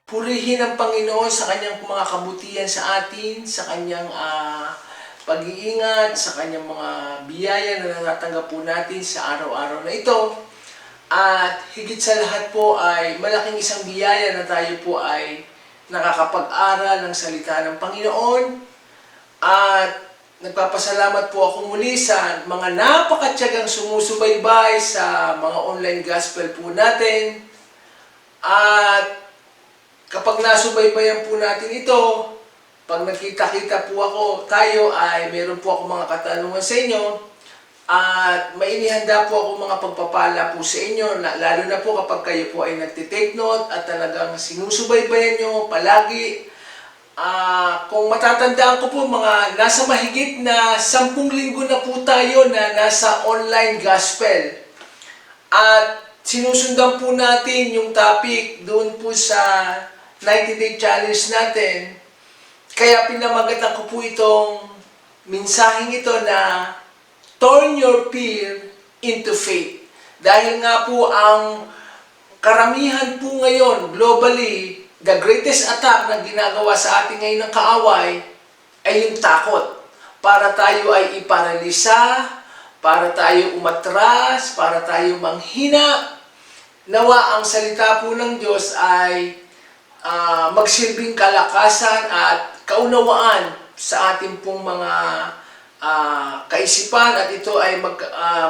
Purihin ang Panginoon sa kanyang mga kabutihan sa atin, sa kanyang pag-iingat, sa kanyang mga biyaya na natatanggap po natin sa araw-araw na ito. At higit sa lahat po ay malaking isang biyaya na tayo po ay nakakapag-aral ng salita ng Panginoon. At nagpapasalamat po ako muli sa mga napakatyagang sumusubaybay sa mga online gospel po natin. At kapag nasubaybayan po natin ito, pag nagkita-kita po tayo ay meron po ako mga katanungan sa inyo at may inihanda po ako mga pagpapala po sa inyo, lalo na po kapag kayo po ay nagtitake note at talagang sinusubaybayan nyo palagi. Kung matatandaan ko po, mga nasa mahigit na 10 linggo na po tayo na nasa online gospel. At sinusundan po natin yung topic doon po sa 90-day challenge natin. Kaya pinamagatan ko po itong mensaheng ito na turn your fear into faith. Dahil nga po ang karamihan po ngayon, globally, the greatest attack na ginagawa sa atin ngayon ng kaaway ay yung takot. Para tayo ay iparalisa, para tayo umatras, para tayo manghina. Nawa ang salita po ng Diyos ay magsilbing kalakasan at kaunawaan sa ating pong mga kaisipan at ito ay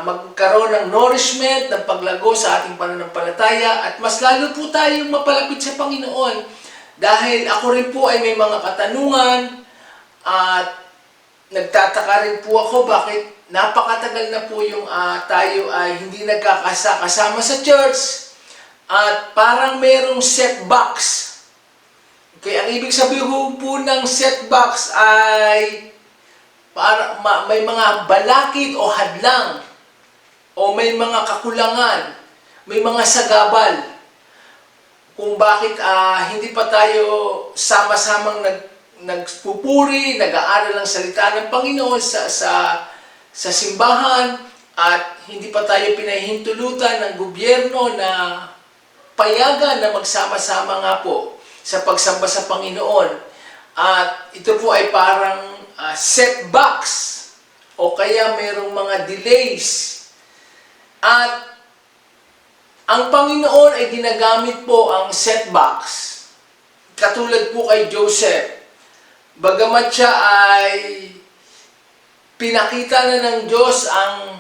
magkaroon ng nourishment, ng paglago sa ating pananampalataya at mas lalo po tayong mapalapit sa Panginoon dahil ako rin po ay may mga katanungan at nagtataka rin po ako bakit napakatagal na po yung tayo ay hindi nagkakasama sa church at parang merong setbacks. Kaya ang ibig sabihin po ng setbacks ay may mga balakid o hadlang o may mga kakulangan, may mga sagabal kung bakit hindi pa tayo sama-samang nagpupuri, nag-aaral ng salita ng Panginoon sa simbahan at hindi pa tayo pinahihintulutan ng gobyerno na payagan na magsama-sama nga po sa pagsamba sa Panginoon. At ito po ay parang setbacks o kaya mayroong mga delays. At ang Panginoon ay ginagamit po ang setbacks. Katulad po kay Joseph. Bagamat siya ay pinakita na ng Diyos ang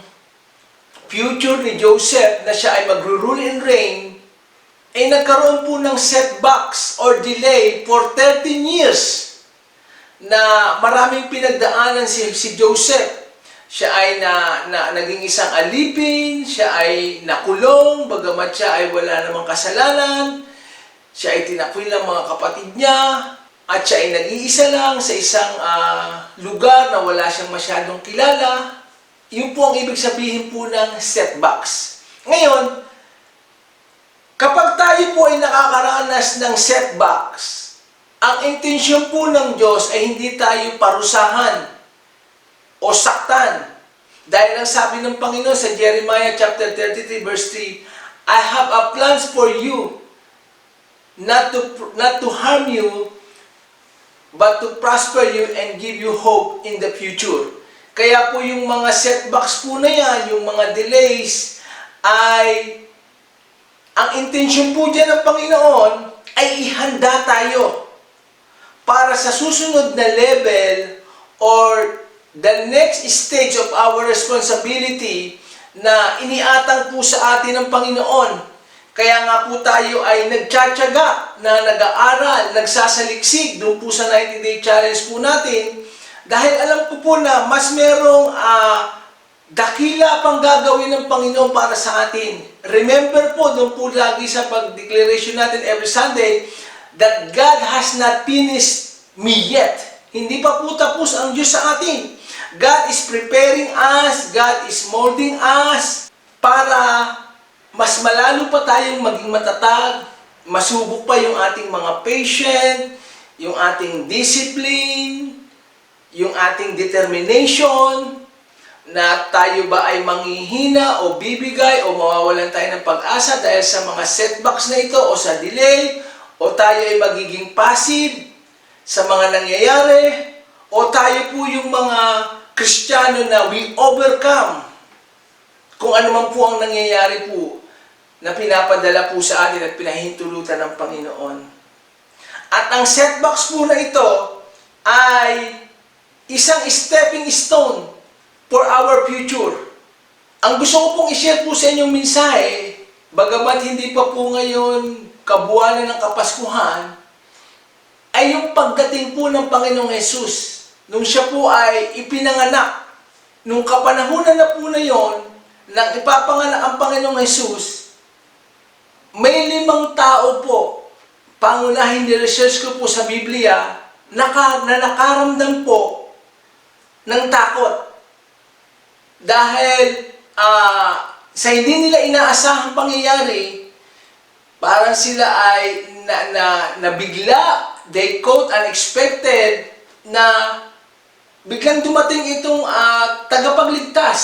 future ni Joseph na siya ay mag-rule and reign, ay nagkaroon po ng setbacks or delay for 13 years na maraming pinagdaanan si Joseph. Siya ay naging isang alipin, siya ay nakulong, bagamat siya ay wala namang kasalanan, siya ay tinakwil ng mga kapatid niya, at siya ay nag-iisa lang sa isang lugar na wala siyang masyadong kilala. Yun po ang ibig sabihin po ng setbacks. Ngayon, kapag tayo po ay nakakaranas ng setbacks, ang intensyon po ng Diyos ay hindi tayo parusahan o saktan. Dahil ang sabi ng Panginoon sa Jeremiah chapter 33 verse 3, I have a plans for you, not to harm you, but to prosper you and give you hope in the future. Kaya po yung mga setbacks po na yan, yung mga delays, ay ang intensyon po dyan ng Panginoon ay ihanda tayo para sa susunod na level or the next stage of our responsibility na iniatang po sa atin ng Panginoon. Kaya nga po tayo ay nagtsatsaga na nag-aaral, nagsasaliksik doon po sa 90-day challenge po natin dahil alam ko po na mas merong dakila pang gagawin ng Panginoon para sa atin. Remember po, doon po lagi sa pag-declaration natin every Sunday, that God has not finished me yet. Hindi pa po tapos ang Diyos sa atin. God is preparing us, God is molding us, para mas malalo pa tayong maging matatag, masubok pa yung ating mga patient, yung ating discipline, yung ating determination, na tayo ba ay manghihina o bibigay o mawawalan tayo ng pag-asa dahil sa mga setbacks na ito o sa delay O tayo ay magiging passive sa mga nangyayari? O tayo po yung mga Kristiyano na we overcome kung ano man po ang nangyayari po na pinapadala po sa atin at pinahintulutan ng Panginoon. At ang setbacks po na ito ay isang stepping stone for our future. Ang gusto ko pong i-share po sa inyong mensahe, bagamat hindi pa po ngayon kabuuan ng Kapaskuhan, ay yung pagdating po ng Panginoong Hesus. Nung siya po ay ipinanganak, nung kapanahunan na po na yon, nang ipapanganak ang Panginoong Hesus, may 5 tao po, pangunahin ni-research ko po sa Biblia, na nakaramdam po ng takot. Dahil sa hindi nila inaasahang pangyayari, parang sila ay nabigla, they quote unexpected, na biglang dumating itong tagapagligtas.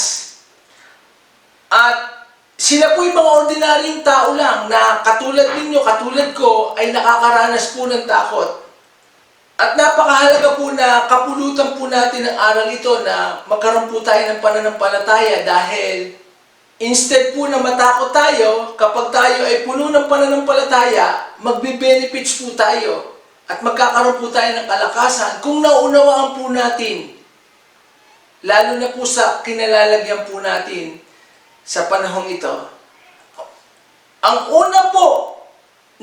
At sila po yung mga ordinaryong tao lang na katulad ninyo, katulad ko, ay nakakaranas po ng takot. At napakahalaga po na kapulutan po natin ang aral ito na magkaroon po tayo ng pananampalataya dahil instead po na matakot tayo, kapag tayo ay puno ng pananampalataya, magbe-benefits po tayo at magkakaroon po tayo ng kalakasan kung naunawaan po natin, lalo na po sa kinalalagyan po natin sa panahong ito. Ang una po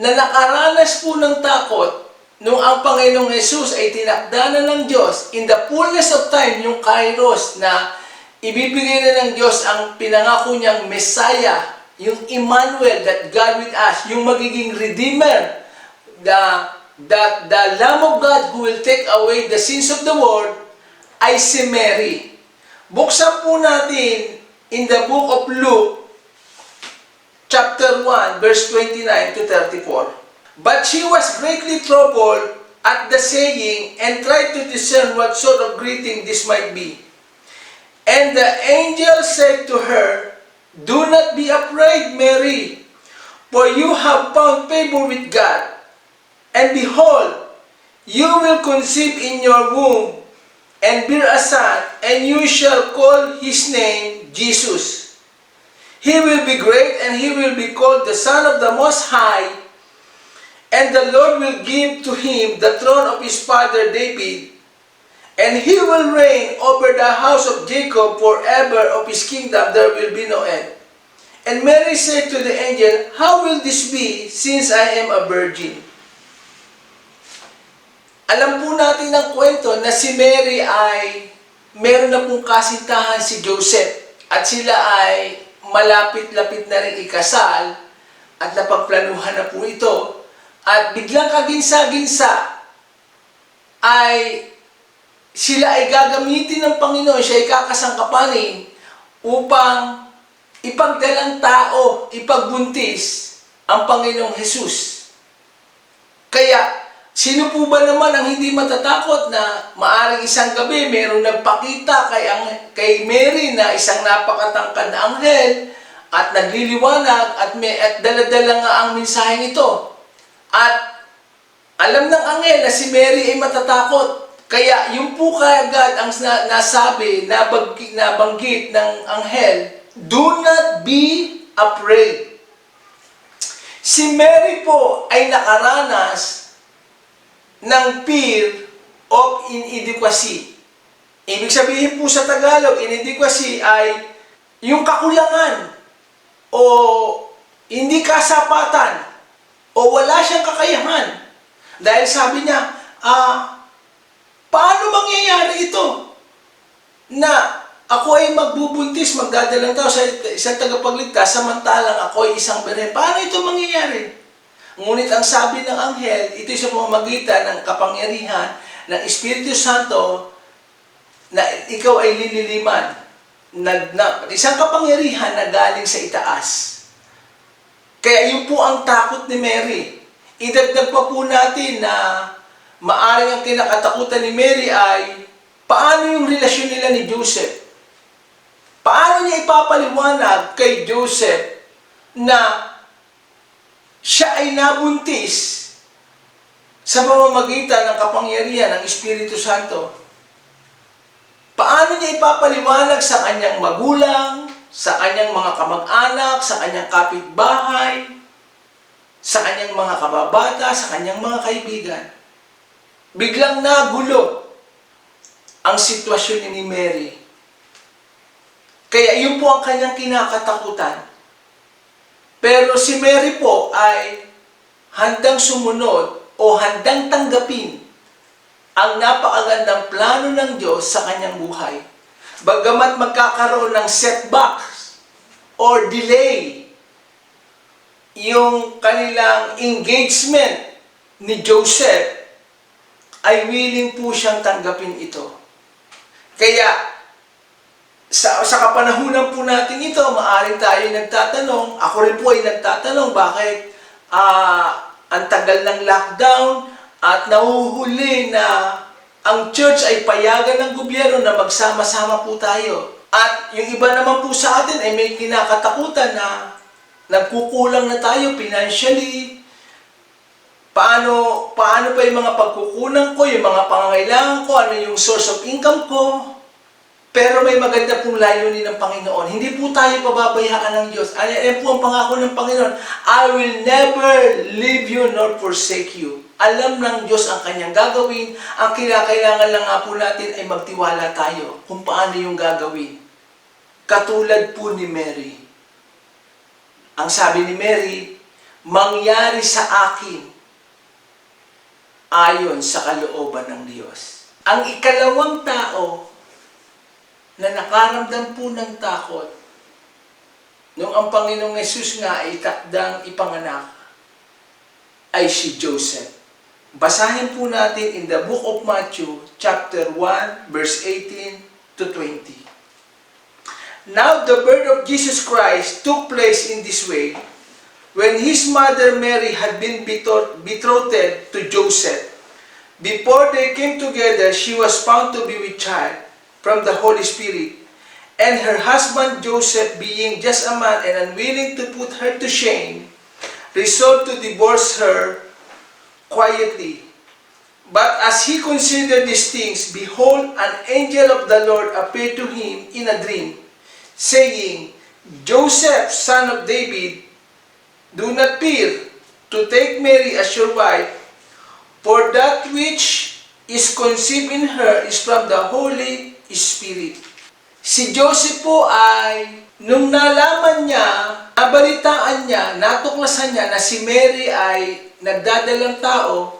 na nakaranas po ng takot nung ang Panginoong Hesus ay tinakdanan ng Diyos in the fullness of time, yung Kairos na ibibigay na ng Diyos ang pinangako niyang Messiah, yung Emmanuel, that God with us, yung magiging Redeemer, the Lamb of God who will take away the sins of the world, ay si Mary. Buksan po natin in the book of Luke, chapter 1, verse 29 to 34. But she was greatly troubled at the saying, and tried to discern what sort of greeting this might be. And the angel said to her, Do not be afraid, Mary, for you have found favor with God. And behold, you will conceive in your womb, and bear a son, and you shall call his name Jesus. He will be great, and he will be called the Son of the Most High. And the Lord will give to him the throne of his father David, and he will reign over the house of Jacob forever. Of his kingdom there will be no end. And Mary said to the angel, How will this be, since I am a virgin? Alam po natin ng kwento na si Mary ay meron na pong kasintahan si Joseph, at sila ay malapit-lapit na rin ikasal, at napagplanuhan na po ito. At biglang kaginsa-ginsa ay sila ay gagamitin ng Panginoon, siya ay kakasangkapanin upang ipagdalang tao, ipagbuntis ang Panginoong Hesus. Kaya, sino po ba naman ang hindi matatakot na maaring isang gabi mayroong nagpakita kay Mary na isang napakatangkad na anghel at nagliliwanag at dala-dala nga ang mensaheng ito. At alam ng anghel na si Mary ay matatakot. Kaya yung po kaagad ang nasabi, nabanggit ng anghel, Do not be afraid. Si Mary po ay nakaranas ng fear of inadequacy. Ibig sabihin po sa Tagalog, inadequacy ay yung kakulangan o hindi kasapatan o wala siyang kakayahan. Dahil sabi niya, paano mangyayari ito? Na ako ay magbubuntis, magdadalang tao sa isang tagapagligtas, samantalang ako ay isang birhen. Paano ito mangyayari? Ngunit ang sabi ng anghel, ito sa pamamagitan ng kapangyarihan ng Espiritu Santo na ikaw ay lililiman. Isang kapangyarihan na galing sa itaas. Kaya yun po ang takot ni Mary. Idagdag pa po natin na maaring ang kinakatakutan ni Mary ay paano yung relasyon nila ni Joseph. Paano niya ipapaliwanag kay Joseph na siya ay nabuntis sa pamamagitan ng kapangyarihan ng Espiritu Santo. Paano niya ipapaliwanag sa kanyang magulang, sa kanyang mga kamag-anak, sa kanyang kapitbahay, sa kanyang mga kababata, sa kanyang mga kaibigan? Biglang nagulo ang sitwasyon ni Mary. Kaya yun po ang kanyang kinakatakutan. Pero si Mary po ay handang sumunod o handang tanggapin ang napakagandang plano ng Diyos sa kanyang buhay. Bagamat magkakaroon ng setbacks or delay yung kanilang engagement ni Joseph, ay willing po siyang tanggapin ito. Kaya, sa kapanahunan po natin ito, maaring tayo nagtatanong, ako rin po ay nagtatanong, bakit ang tagal ng lockdown at nahuhuli na ang church ay payagan ng gobyerno na magsama-sama po tayo. At yung iba naman po sa atin ay may kinakatakutan na nagkukulang na tayo financially. Paano pa yung mga pagkukunan ko, yung mga pangangailangan ko, ano yung source of income ko? Pero may maganda pong layunin ng Panginoon. Hindi po tayo pababayaan ng Diyos. Ayan po ang pangako ng Panginoon. I will never leave you nor forsake you. Alam ng Diyos ang kanyang gagawin. Ang kinakailangan lang nga po natin ay magtiwala tayo kung paano yung gagawin. Katulad po ni Mary. Ang sabi ni Mary, mangyari sa akin ayon sa kalooban ng Diyos. Ang ikalawang tao na nakaramdam po ng takot nung ang Panginoong Yesus nga ay takdang ipanganak ay si Joseph. Basahin po natin in the book of Matthew, chapter 1, verse 18 to 20. Now the birth of Jesus Christ took place in this way. When his mother Mary had been betrothed to Joseph, before they came together, she was found to be with child from the Holy Spirit. And her husband Joseph, being just a man and unwilling to put her to shame, resolved to divorce her quietly. But as he considered these things, behold, an angel of the Lord appeared to him in a dream, saying, Joseph, son of David, do not fear to take Mary as your wife, for that which is conceived in her is from the Holy Spirit. Si Joseph po ay, nung nalaman niya, nabalitaan niya, natuklasan niya na si Mary ay nagdadalang tao,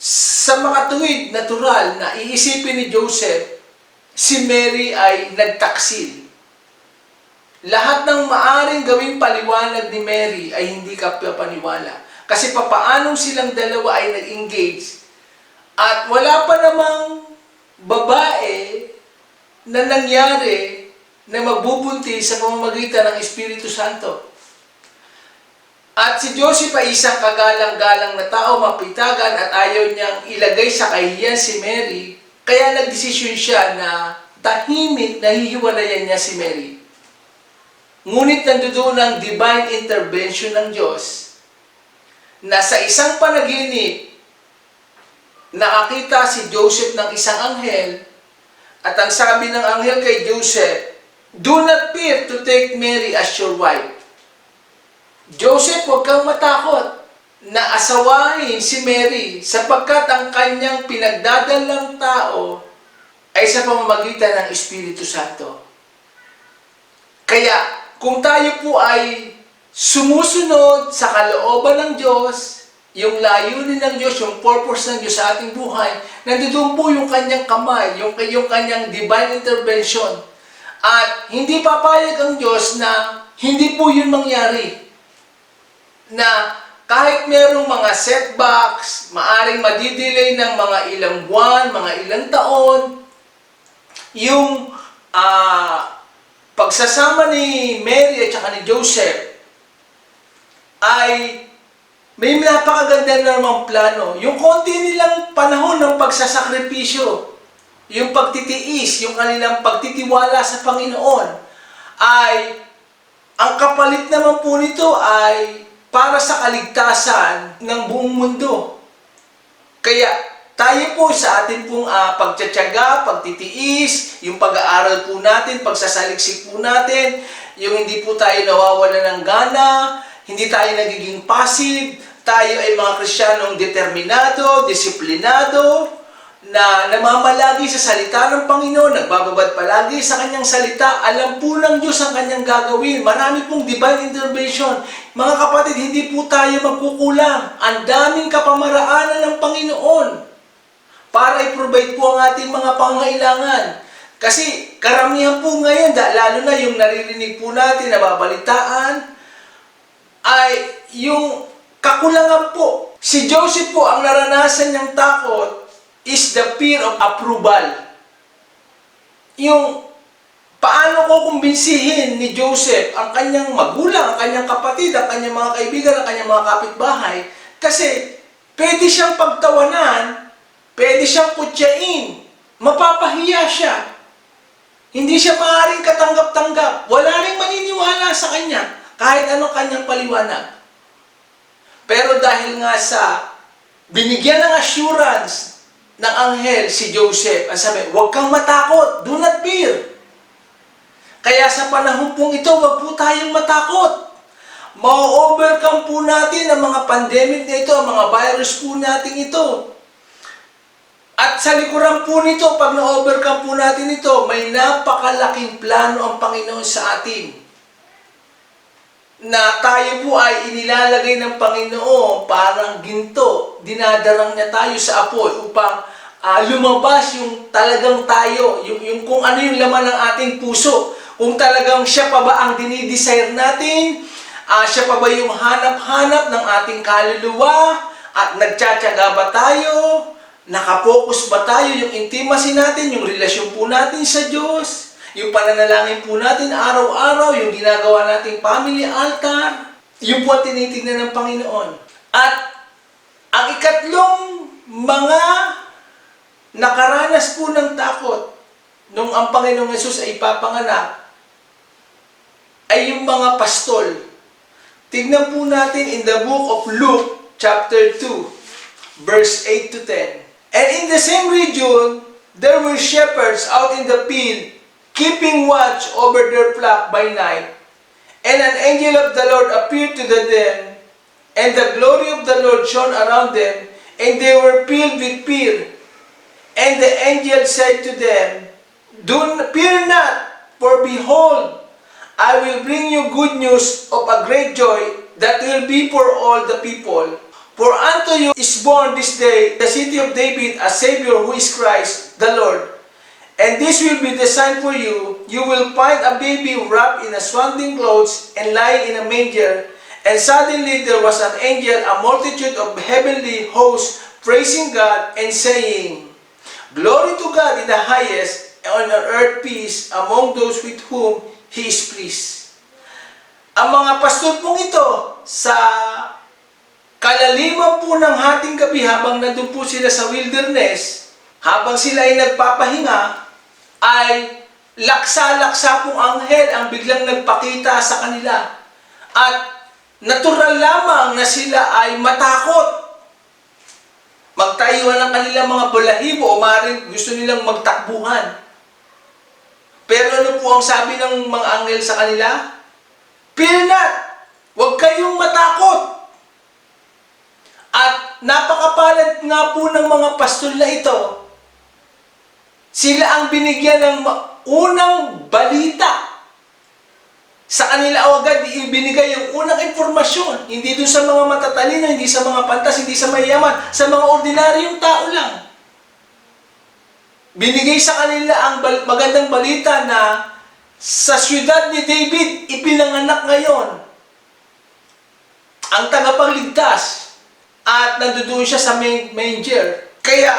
sa makatuwid, natural, na iisipin ni Joseph, si Mary ay nagtaksil. Lahat ng maaring gawing paliwanag ni Mary ay hindi kapapaniwala. Kasi papaanong silang dalawa ay nag-engage at wala pa namang babae na nangyari na magbubuntis sa pamamagitan ng Espiritu Santo. At si Joseph ay isang kagalang-galang na tao, mapitagan at ayaw niyang ilagay sa kahihiyan si Mary. Kaya nagdesisyon siya na tahimik na hihiwalayan niya si Mary. Ngunit nandoon ang divine intervention ng Diyos na sa isang panaginip, nakakita si Joseph ng isang anghel at ang sabi ng anghel kay Joseph, do not fear to take Mary as your wife. Joseph, huwag kang matakot na asawahin si Mary sapagkat ang kanyang pinagdadalang tao ay sa pamamagitan ng Espiritu Santo. Kaya, kung tayo po ay sumusunod sa kalooban ng Diyos, yung layunin ng Diyos, yung purpose ng Diyos sa ating buhay, nandoon po yung kanyang kamay, yung kanyang divine intervention. At hindi papayag ang Diyos na hindi po yun mangyari. Na kahit merong mga setbacks, maaring madidelay ng mga ilang buwan, mga ilang taon, yung pagsasama ni Mary at saka ni Joseph ay may napakaganda na namang plano. Yung konti nilang panahon ng pagsasakripisyo, yung pagtitiis, yung kanilang pagtitiwala sa Panginoon, ay ang kapalit naman po nito ay para sa kaligtasan ng buong mundo. Kaya tayo po sa ating pong pagtsatsaga, pagtitiis, yung pag-aaral po natin, pagsasaliksik po natin, yung hindi po tayo nawawala ng gana, hindi tayo nagiging passive, tayo ay mga Kristiyanong determinado, disiplinado, na namamalagi sa salita ng Panginoon, nagbababad palagi sa kanyang salita, alam po ng Diyos ang kanyang gagawin. Marami pong divine intervention. Mga kapatid, hindi po tayo magkukulang. Ang daming kapamaraanan ng Panginoon para i-provide po ang ating mga pangailangan. Kasi karamihan po ngayon, lalo na yung naririnig po natin, nababalitaan, ay yung kakulangan po. Si Joseph po, ang naranasan niyang takot is the fear of approval. Yung paano ko kumbinsihin ni Joseph ang kanyang magulang, ang kanyang kapatid, ang kanyang mga kaibigan, ang kanyang mga kapitbahay, kasi pwede siyang pagtawanan, pwede siyang kutyain, mapapahiya siya. Hindi siya maaaring katanggap-tanggap. Wala ring maniniwala sa kanya, kahit anong kanyang paliwanag. Pero dahil nga sa binigyan ng assurance ng anghel si Joseph, ang sabi, huwag kang matakot, do not fear. Kaya sa panahon pong ito, huwag po tayong matakot. Ma-overcome po natin ang mga pandemic na ito, ang mga virus po natin ito. At sa likuran po nito, pag na-overcome po natin ito, may napakalaking plano ang Panginoon sa atin. Na tayo po ay inilalagay ng Panginoon parang ginto. Dinadarang niya tayo sa apoy upang lumabas yung talagang tayo, yung kung ano yung laman ng ating puso. Kung talagang siya pa ba ang dinidesire natin, siya pa ba yung hanap-hanap ng ating kaluluwa, at nagtsatsaga ba tayo, nakapokus ba tayo, yung intimacy natin, yung relasyon po natin sa Diyos, yung pananalangin po natin araw-araw, yung ginagawa nating family altar, yung po ang tinitignan ng Panginoon. At ang ikatlong mga nakaranas po ng takot nung ang Panginoong Yesus ay ipapanganak ay yung mga pastol. Tignan po natin in the book of Luke, chapter 2, verse 8 to 10. And in the same region, there were shepherds out in the field, keeping watch over their flock by night. And an angel of the Lord appeared to them, and the glory of the Lord shone around them, and they were filled with fear. And the angel said to them, fear not, for behold, I will bring you good news of a great joy that will be for all the people. For unto you is born this day the city of David a Savior, who is Christ the Lord. And this will be the sign for you. You will find a baby wrapped in a swaddling clothes and lying in a manger. And suddenly there was an angel, a multitude of heavenly hosts, praising God and saying, Glory to God in the highest, and on earth peace among those with whom He is pleased. Ang mga pastor pong ito, sa kalaliman po ng hating gabi, habang nandun po sila sa wilderness, habang sila ay nagpapahinga, ay laksa-laksa pong anghel ang biglang nagpakita sa kanila. At natural lamang na sila ay matakot. Magtayuan ang kanilang mga balahibo o maaaring gusto nilang magtakbuhan. Pero ano po ang sabi ng mga anghel sa kanila? Fear not! Huwag kayong matakot! At napakapalad nga po ng mga pastol na ito, sila ang binigyan ng unang balita. Sa kanila o agad ibinigay yung unang informasyon. Hindi dun sa mga matatalino, hindi sa mga pantas, hindi sa mayaman, sa mga ordinaryong tao lang. Binigay sa kanila ang magandang balita na sa siyudad ni David ipinanganak ngayon ang tagapagligtas, at nandoon siya sa manger. Kaya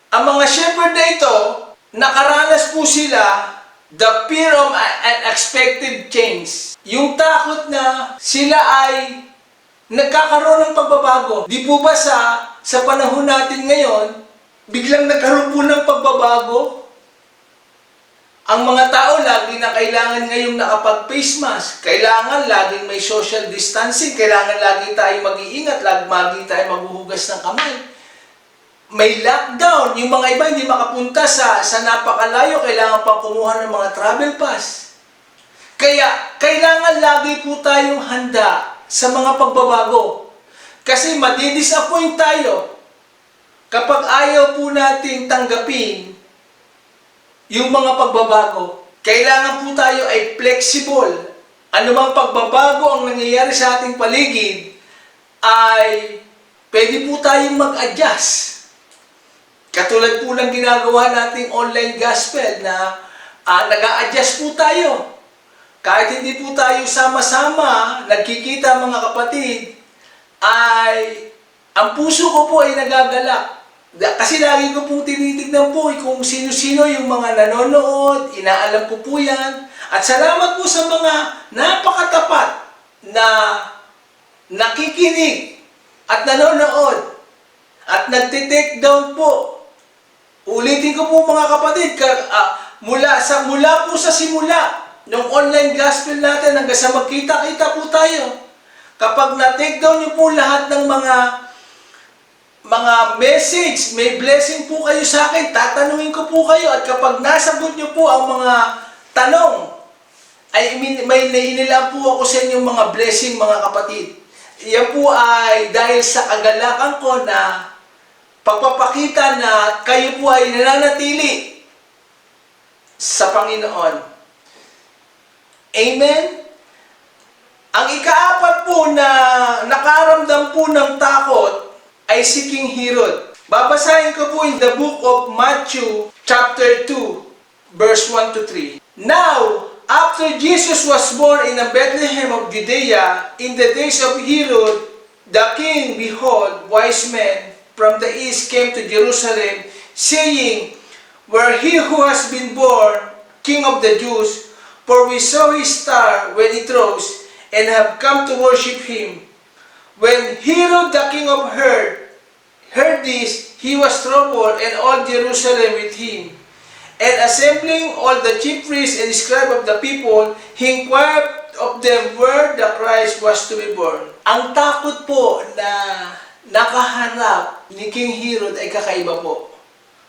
ang mga shepherd na ito, nakaranas po sila the fear of unexpected change. Yung takot na sila ay nagkakaroon ng pagbabago. Di po ba sa panahon natin ngayon, biglang nagkaroon po ng pagbabago? Ang mga tao lagi na kailangan ngayong nakapag-face mask. Kailangan laging may social distancing. Kailangan lagi tayo mag-iingat. Lagi tayo maghuhugas ng kamay. May lockdown. Yung mga iba hindi makapunta sa napakalayo. Kailangan pang kumuha ng mga travel pass. Kaya, kailangan lagi po tayong handa sa mga pagbabago. Kasi madidisappoint tayo kapag ayaw po natin tanggapin yung mga pagbabago. Kailangan po tayo ay flexible. Ano mang pagbabago ang nangyayari sa ating paligid, ay pwede po tayong mag-adjust. Katulad po ng ginagawa nating online gospel na nag-a-adjust po tayo. Kahit hindi po tayo sama-sama, nagkikita mga kapatid, ay ang puso ko po ay nagagalak. Kasi lagi ko pong tinitignan po kung sino-sino yung mga nanonood, inaalam ko po yan. At salamat po sa mga napakatapat na nakikinig at nanonood at nagtitake down po. Ulitin ko po mga kapatid, mula po sa simula ng online gospel natin hanggang sa magkita-kita po tayo. Kapag na-take down niyo po lahat ng mga message, may blessing po kayo sa akin, tatanungin ko po kayo, at kapag nasagot nyo po ang mga tanong, ay may nainilaan po ako sa inyong mga blessing mga kapatid. Yan po ay dahil sa kagalakan ko na pagpapakita na kayo po ay nananatili sa Panginoon. Amen? Ang ikaapat po na nakaramdam po ng takot ay si King Herod. Babasahin ko po in the book of Matthew chapter 2, verse 1 to 3. Now, after Jesus was born in Bethlehem of Judea, in the days of Herod the king, behold, wise men from the east came to Jerusalem, saying, Where he who has been born, King of the Jews, for we saw his star when it rose, and have come to worship him. When Herod the king of heard this, he was troubled, and all Jerusalem with him. And assembling all the chief priests and scribes of the people, he inquired of them where the Christ was to be born. Ang takot po na nakaharap ni King Herod ay kakaiba po.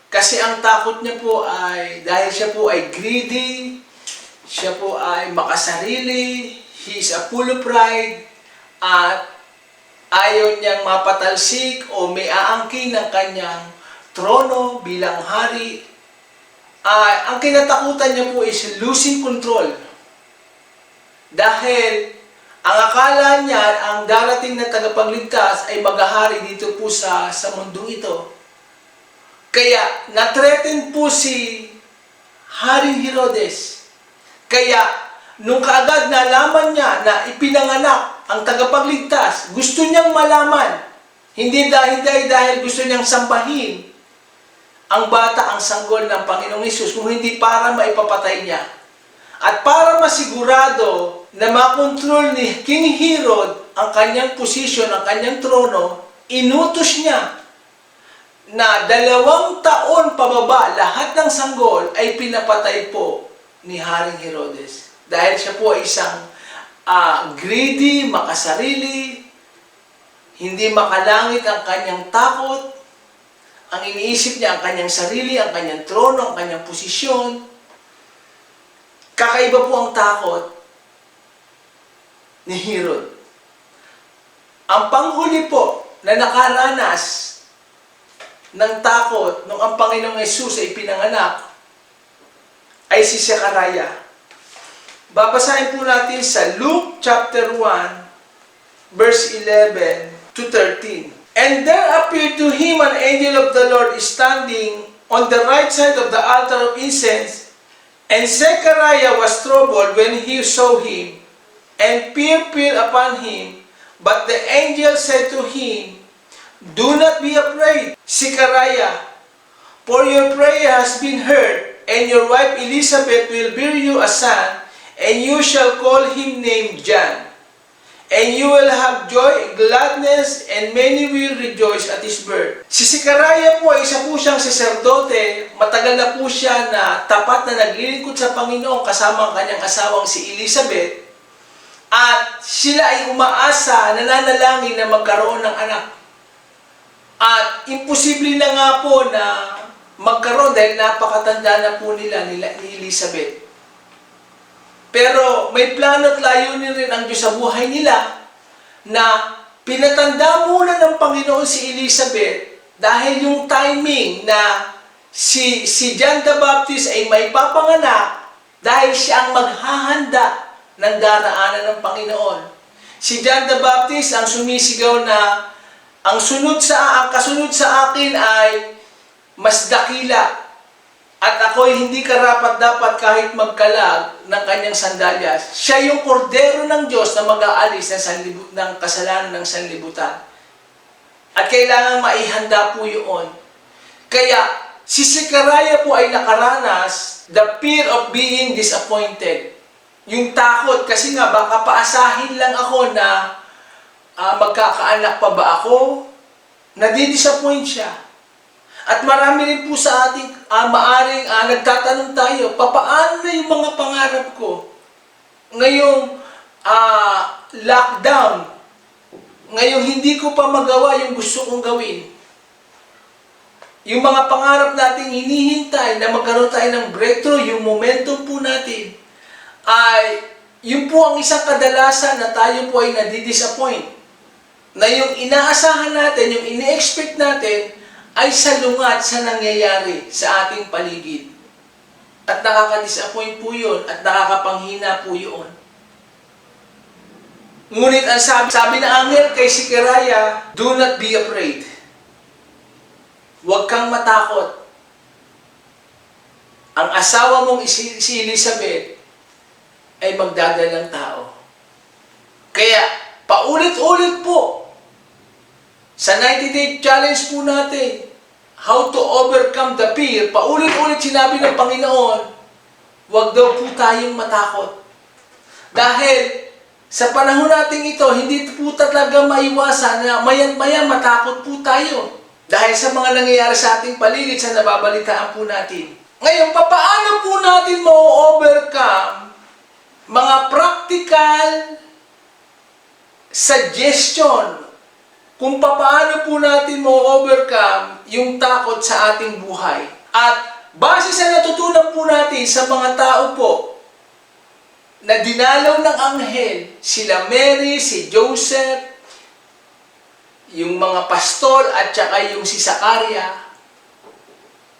Kasi ang takot niya po ay, dahil siya po ay greedy, siya po ay makasarili, he is a full of pride, at ayaw niyang mapatalsik o may aangkin ng kanyang trono bilang hari. Ang kinatakutan niya po is losing control. Dahil ang akala niya, ang darating na tagapagligtas ay maghahari dito po sa mundong ito. Kaya na-threaten po si Haring Herodes. Kaya nung kaagad nalaman niya na ipinanganak ang tagapagligtas, gusto niyang malaman. Hindi dahil gusto niyang sambahin ang bata, ang sanggol ng Panginoong Hesus, kung hindi para maipapatay niya. At para masigurado na makontrol ni King Herod ang kanyang posisyon, ang kanyang trono, inutos niya na 2 taon pababa, lahat ng sanggol ay pinapatay po ni Haring Herodes. Dahil siya po ay isang greedy, makasarili, hindi makalangit ang kanyang takot, ang iniisip niya ang kanyang sarili, ang kanyang trono, ang kanyang posisyon. Kakaiba po ang takot ni Herod. Ang panghuli po na nakaranas ng takot nung ang Panginoong Hesus ay pinanganak ay si Zechariah. Babasahin po natin sa Luke chapter 1, verse 11 to 13. And there appeared to him an angel of the Lord standing on the right side of the altar of incense, and Zechariah was troubled when he saw him, and fear fell upon him. But the angel said to him, Do not be afraid, Zechariah, for your prayer has been heard, and your wife Elizabeth will bear you a son, and you shall call him name John. And you will have joy, gladness, and many will rejoice at his birth. Si Zechariah po ay isa po siyang saserdote. Matagal na po siya na tapat na naglilingkod sa Panginoon kasama ang kanyang asawang si Elizabeth. At sila ay umaasa, nananalangin na magkaroon ng anak. At imposible na nga po na magkaroon dahil napakatanda na po ni Elizabeth. Pero may plano at layunin rin ang Diyos sa buhay nila na pinatanda muna ng Panginoon si Elizabeth dahil yung timing na si John the Baptist ay may papanganak dahil siya ang maghahanda ng daraanan ng Panginoon. Si John the Baptist ang sumisigaw na ang kasunod sa akin ay mas dakila. At ako'y hindi karapat-dapat kahit magkalag ng kanyang sandalyas. Siya yung kordero ng Diyos na mag-aalis ng kasalanan ng sanlibutan. At kailangan maihanda po yun. Kaya, si Zechariah po ay nakaranas the fear of being disappointed. Yung takot, kasi nga baka paasahin lang ako na magkakaanak pa ba ako? Nadidisappoint siya. At marami rin po sa ating maaring nagtatanong tayo, papaano na yung mga pangarap ko? Ngayong lockdown, ngayong hindi ko pa magawa yung gusto kong gawin. Yung mga pangarap nating hinihintay na magkaroon tayo ng breakthrough, yung momentum po natin, ay yun po ang isang kadalasan na tayo po ay nadidisappoint. Na yung inaasahan natin, yung ini-expect natin, ay salungat sa nangyayari sa ating paligid. At nakaka-disappoint po yun at nakakapanghina po yun. Ngunit ang sabi na anghel kay Zechariah, do not be afraid. Huwag kang matakot. Ang asawa mong si Elizabeth ay magdadalang tao. Kaya, paulit-ulit po, sa 90-day challenge po natin, how to overcome the fear, paulit-ulit sinabi ng Panginoon, huwag daw po tayong matakot. Dahil sa panahon natin ito, hindi po talaga maiwasan na mayan-maya matakot po tayo. Dahil sa mga nangyayari sa ating paligid, sa nababalitaan po natin. Ngayon, paano po natin ma-overcome mga practical suggestion kung paano po natin mo-overcome yung takot sa ating buhay. At base sa natutunan po natin sa mga tao po na dinalaw ng anghel, sila Mary, si Joseph, yung mga pastol at saka yung si Zachariah,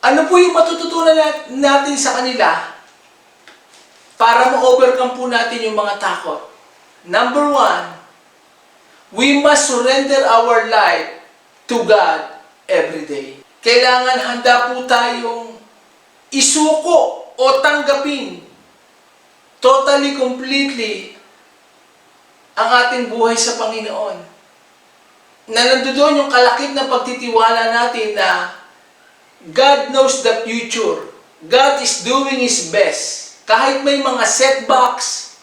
ano po yung matututunan natin sa kanila para ma-overcome po natin yung mga takot? Number 1, we must surrender our life to God every day. Kailangan handa po tayong isuko o tanggapin totally, completely ang ating buhay sa Panginoon. Na nandoon yung kalakip na pagtitiwala natin na God knows the future. God is doing His best. Kahit may mga setbacks,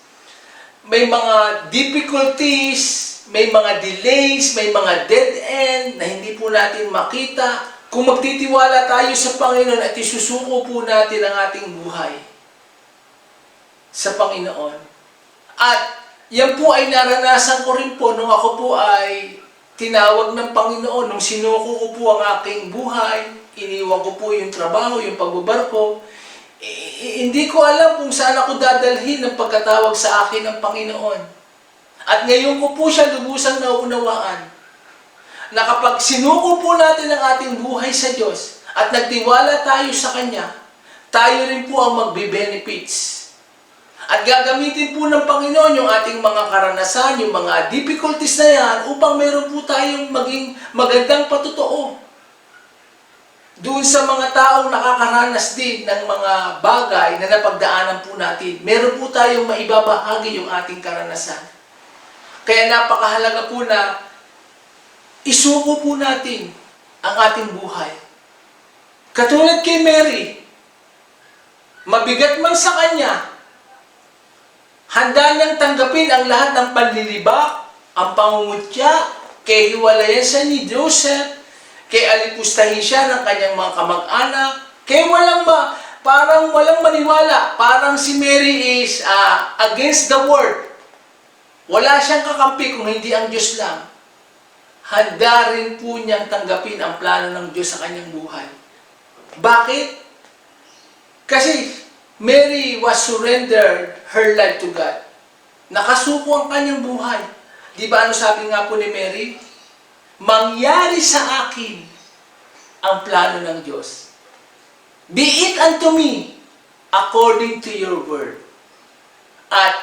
may mga difficulties, may mga delays, may mga dead end na hindi po natin makita. Kung magtitiwala tayo sa Panginoon at isusuko po natin ang ating buhay sa Panginoon. At yan po ay naranasan ko rin po nung ako po ay tinawag ng Panginoon. Nung sinuko ko po ang aking buhay, iniwan ko po yung trabaho, yung pagbabarko, hindi ko alam kung saan ako dadalhin ng pagkatawag sa akin ng Panginoon. At ngayon ko po siya lubusang naunawaan na kapag sinuko po natin ang ating buhay sa Diyos at nagtiwala tayo sa Kanya, tayo rin po ang magbe-benefits. At gagamitin po ng Panginoon yung ating mga karanasan, yung mga difficulties na yan upang meron po tayong maging magandang patotoo. Doon sa mga taong nakakaranas din ng mga bagay na napagdaanan po natin, meron po tayong maibabahagi yung ating karanasan. Kaya napakahalaga po na isuko po natin ang ating buhay. Katulad kay Mary, mabigat man sa kanya, handa niyang tanggapin ang lahat ng panlilibak, ang pangungutya, kay hiwalayan siya ni Joseph, kay alipustahin siya ng kanyang mga kamag-anak, kay parang walang maniwala, parang si Mary is against the word. Wala siyang kakampi kung hindi ang Diyos lang. Handa rin po niyang tanggapin ang plano ng Diyos sa kanyang buhay. Bakit? Kasi Mary was surrendered her life to God. Nakasuko ang kanyang buhay. Di ba ano sabi nga po ni Mary? Mangyari sa akin ang plano ng Diyos. Be it unto me according to your word. At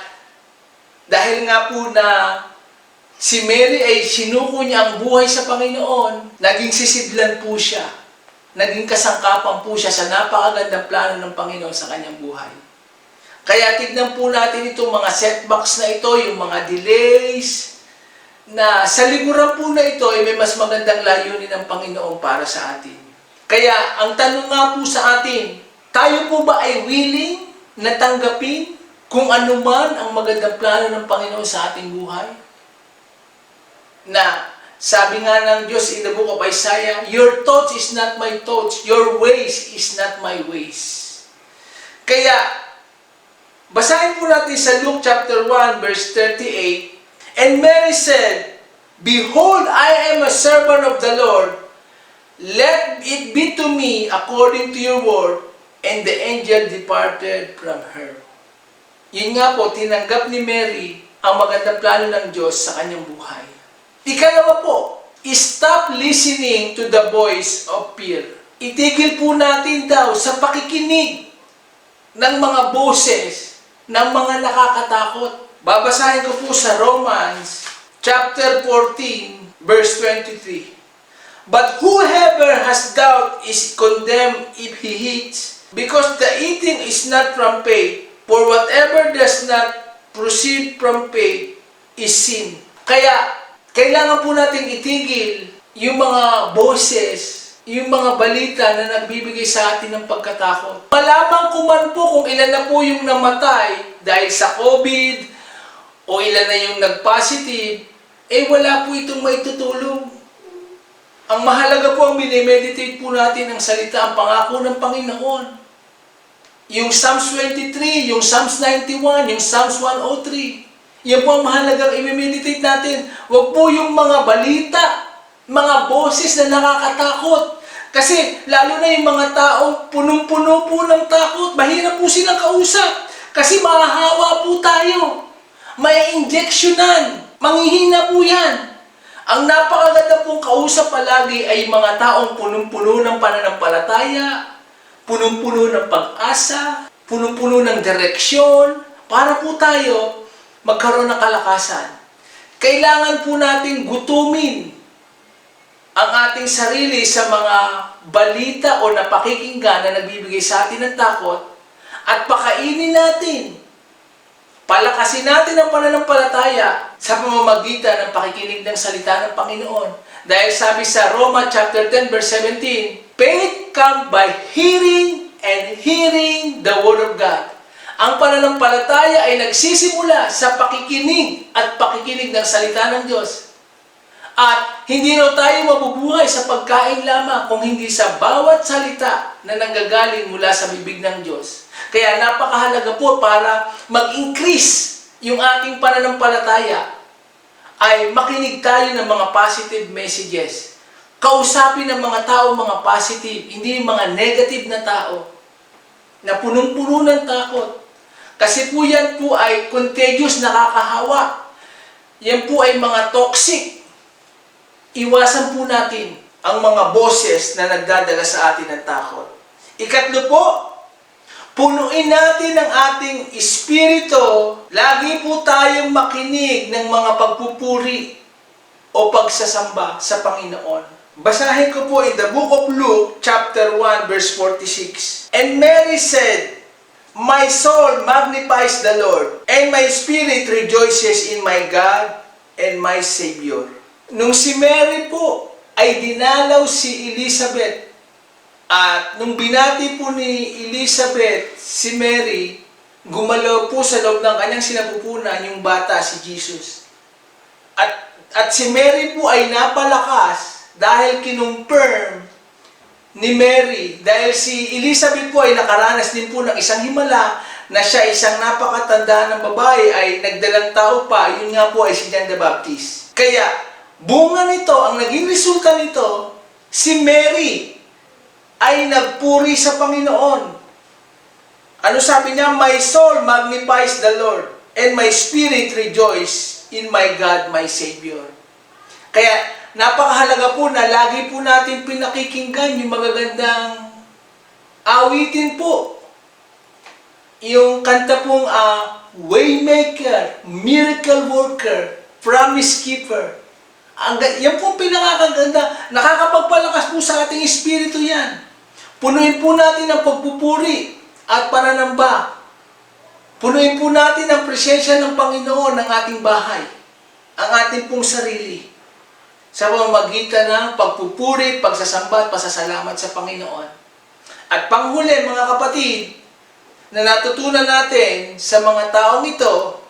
dahil nga po na si Mary ay sinuko niya ang buhay sa Panginoon, naging sisidlan po siya. Naging kasangkapan po siya sa napakagandang plano ng Panginoon sa kanyang buhay. Kaya tignan po natin itong mga setbacks na ito, yung mga delays, na sa likuran po na ito ay may mas magandang layunin ng Panginoon para sa atin. Kaya ang tanong nga po sa atin, tayo po ba ay willing na tanggapin kung ano man ang magandang plano ng Panginoon sa ating buhay? Na sabi nga ng Diyos in the book of Isaiah, your thoughts is not my thoughts, your ways is not my ways. Kaya, basahin po natin sa Luke chapter 1 verse 38, and Mary said, behold, I am a servant of the Lord, let it be to me according to your word, and the angel departed from her. Yun nga po, tinanggap ni Mary ang magandang plano ng Diyos sa kanyang buhay. Ikalawa po, stop listening to the voice of fear. Itigil po natin daw sa pakikinig ng mga boses ng mga nakakatakot. Babasahin ko po sa Romans chapter 14 verse 23. But whoever has doubt is condemned if he eats, because the eating is not from faith, for whatever does not proceed from faith is sin. Kaya, kailangan po natin itigil yung mga boses, yung mga balita na nagbibigay sa atin ng pagkatakot. Malaman ko man po kung ilan na po yung namatay dahil sa COVID, o ilan na yung nag-positive, wala po itong maitutulong. Ang mahalaga po ang minimeditate po natin ang salita, ang pangako ng Panginoon. Yung Psalms 23, yung Psalms 91, yung Psalms 103. Yan po ang mahalagang i-meditate natin. Huwag po yung mga balita, mga boses na nakakatakot. Kasi lalo na yung mga taong punong-puno po ng takot, mahirap po silang kausap. Kasi mahahawa po tayo. May injectionan. Manghihina po yan. Ang napakaganda pong kausap palagi ay mga taong punong-puno ng pananampalataya, punong-puno ng pag-asa, punong-puno ng direksyon, para po tayo magkaroon ng kalakasan. Kailangan po nating gutumin ang ating sarili sa mga balita o napakikinggan na nagbibigay sa atin ng takot at pakainin natin. Palakasin natin ang pananampalataya sa pamamagitan ng pakikinig ng salita ng Panginoon. Dahil sabi sa Roma chapter 10 verse 17, faith comes by hearing and hearing the word of God. Ang pananampalataya ay nagsisimula sa pakikinig at pakikinig ng salita ng Diyos. At hindi na tayo mabubuhay sa pagkain lamang kung hindi sa bawat salita na nanggagaling mula sa bibig ng Diyos. Kaya napakahalaga po para mag-increase yung ating pananampalataya ay makinig tayo ng mga positive messages. Kausapin ng mga tao mga positive, hindi yung mga negative na tao na punong-puno ng takot. Kasi po yan po ay contagious, nakakahawa. Yan po ay mga toxic. Iwasan po natin ang mga boses na nagdadala sa atin ng takot. Ikatlo po, punuin natin ang ating espiritu. Lagi po tayong makinig ng mga pagpupuri o pagsasamba sa Panginoon. Basahin ko po in the book of Luke, chapter 1, verse 46. And Mary said, my soul magnifies the Lord, and my spirit rejoices in my God and my Savior. Nung si Mary po ay dinalaw si Elizabeth, at nung binati po ni Elizabeth si Mary, gumalaw po sa loob ng kanyang sinapupunan yung bata, si Jesus. At At si Mary po ay napalakas dahil kinumpirm ni Mary. Dahil si Elizabeth po ay nakaranas din po ng isang himala na siya isang napakatanda ng babae ay nagdalang tao pa. Yun nga po ay si John the Baptist. Kaya, bunga nito, ang naging resulta nito, si Mary ay nagpuri sa Panginoon. Ano sabi niya? My soul magnifies the Lord, and my spirit rejoice in my God, my Savior. Kaya, napakahalaga po na lagi po natin pinakikinggan yung magagandang awitin po. Yung kanta pong Waymaker, Miracle Worker, Promise Keeper. Yan po pinakakaganda. Nakakapagpalakas po sa ating espiritu yan. Punuin po natin ang pagpupuri at pananamba. Punuin po natin ang presensya ng Panginoon ng ating bahay, ang ating pong sarili, sa pamamagitan ng pagpupuri, pagsasamba at pasasalamat sa Panginoon. At panghuli, mga kapatid, na natutunan natin sa mga taong ito,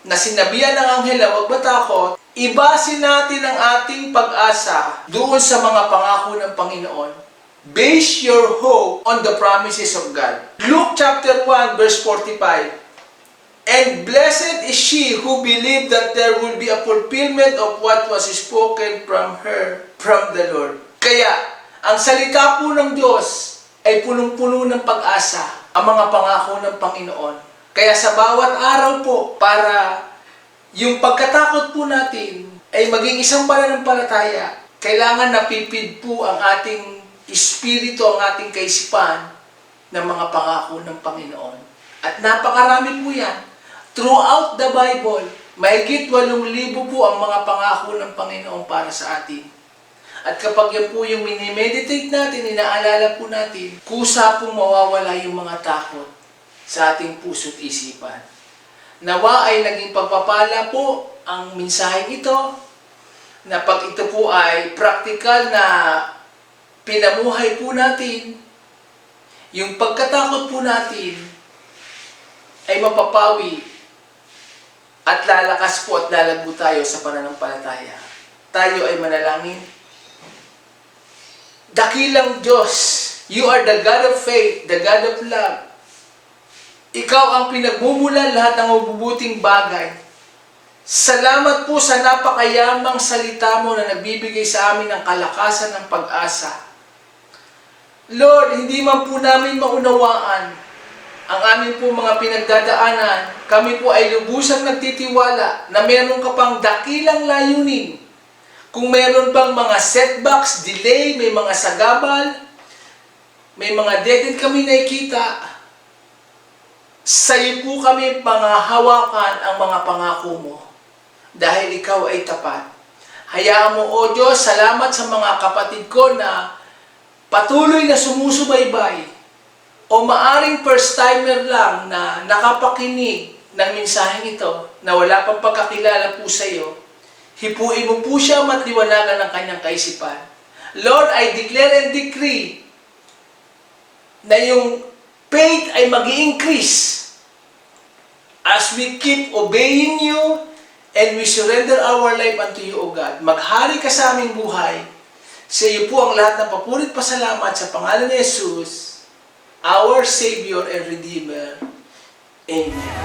na sinabihan ng anghel na huwag matakot, ibase natin ang ating pag-asa doon sa mga pangako ng Panginoon. Base your hope on the promises of God. Luke chapter 1 verse 45. And blessed is she who believed that there will be a fulfillment of what was spoken from her, from the Lord. Kaya, ang salita po ng Diyos ay punong-puno ng pag-asa, ang mga pangako ng Panginoon. Kaya sa bawat araw po, para yung pagkatakot po natin ay maging isang pananampalataya, kailangan napipid po ang ating espiritu, ang ating kaisipan ng mga pangako ng Panginoon. At napakarami po yan. Throughout the Bible, mahigit 8,000 po ang mga pangako ng Panginoon para sa atin. At kapag yan po yung minimeditate natin, inaalala po natin, kusa pong mawawala yung mga takot sa ating puso't isipan. Nawa ay naging pagpapala po ang mensaheng ito, na pag ito po ay praktikal na pinamuhay po natin, yung pagkatakot po natin ay mapapawi at lalakas po at lalago tayo sa pananampalataya. Tayo ay manalangin. Dakilang Diyos, you are the God of faith, the God of love. Ikaw ang pinagmumulan lahat ng mabubuting bagay. Salamat po sa napakayamang salita mo na nagbibigay sa amin ng kalakasan ng pag-asa. Lord, hindi man po namin maunawaan ang aming po mga pinagdadaanan. Kami po ay lubusang nagtitiwala na meron ka pang dakilang layunin. Kung meron pang mga setbacks, delay, may mga sagabal, may mga dead-end kami nakikita, sa'yo po kami pangahawakan ang mga pangako mo. Dahil ikaw ay tapat. Hayaan mo, O Diyos, salamat sa mga kapatid ko na patuloy na sumusubaybay o maaring first-timer lang na nakapakinig ng mensaheng ito na wala pang pagkakilala po sa iyo, hipuin mo po siya matliwanagan ng kanyang kaisipan. Lord, I declare and decree na yung faith ay mag-i-increase as we keep obeying you and we surrender our life unto you, O God. Maghari ka sa aming buhay. Sa iyo po ang lahat ng papurit pasalamat sa pangalan ni Jesus, our Savior and Redeemer. Amen.